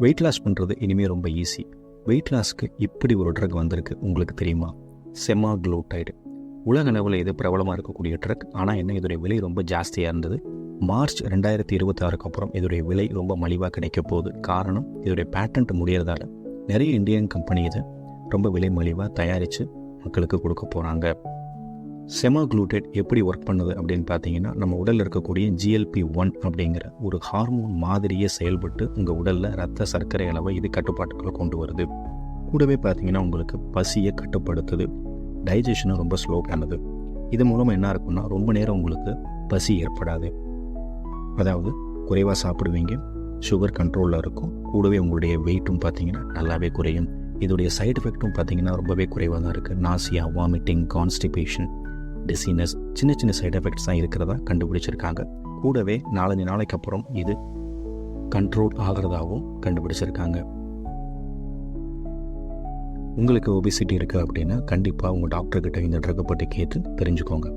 Weight loss பண்ணுறது இனிமேல் ரொம்ப ஈஸி. வெயிட் லாஸ்க்கு இப்படி ஒரு ட்ரக் வந்திருக்கு, உங்களுக்கு தெரியுமா? செமாக்ளூடைடு. உலக அளவில் இது பிரபலமாக இருக்கக்கூடிய ட்ரக். ஆனால் என்ன, இதோடைய விலை ரொம்ப ஜாஸ்தியாக இருந்தது. மார்ச் 2026 அப்புறம் இதோடைய விலை ரொம்ப மலிவாக கிடைக்க போகுது. காரணம், இதோடைய பேட்டன்ட் முடியறதால நிறைய இந்தியன் கம்பெனி இதை ரொம்ப விலை மலிவாக தயாரித்து மக்களுக்கு கொடுக்க போகிறாங்க. செமாக்ளூடைட் எப்படி ஒர்க் பண்ணுது அப்படின்னு பார்த்தீங்கன்னா, நம்ம உடலில் இருக்கக்கூடிய GLP-1 அப்படிங்கிற ஒரு ஹார்மோன் மாதிரியே செயல்பட்டு உங்கள் உடலில் ரத்த சர்க்கரை அளவை இது கட்டுப்பாட்டுக்குள்ள கொண்டு வருது. கூடவே பார்த்தீங்கன்னா உங்களுக்கு பசியை கட்டுப்படுத்துது. டைஜஷனும் ரொம்ப ஸ்லோ பண்ணுது. இது மூலமாக என்ன இருக்குன்னா, ரொம்ப நேரம் உங்களுக்கு பசி ஏற்படாது. அதாவது குறைவாக சாப்பிடுவீங்க, சுகர் கண்ட்ரோலில் இருக்கும். கூடவே உங்களுடைய வெயிட்டும் பார்த்தீங்கன்னா நல்லாவே குறையும். இதோடைய சைடு எஃபெக்ட்டும் பார்த்தீங்கன்னா ரொம்பவே குறைவாக தான் இருக்குது. நாசியா, வாமிட்டிங், கான்ஸ்டிபேஷன், டிசீனஸ், சின்ன சின்ன சைடு எஃபெக்ட்ஸ் தான் இருக்கிறதா கண்டுபிடிச்சிருக்காங்க. கூடவே 4 நாளைக்கு அப்புறம் இது கண்ட்ரோல் ஆகிறதாகவும் கண்டுபிடிச்சிருக்காங்க. உங்களுக்கு ஒபிசிட்டி இருக்குது அப்படின்னா கண்டிப்பாக உங்கள் டாக்டர்கிட்ட இந்த ட்ரக்கை பற்றி கேட்டு தெரிஞ்சுக்கோங்க.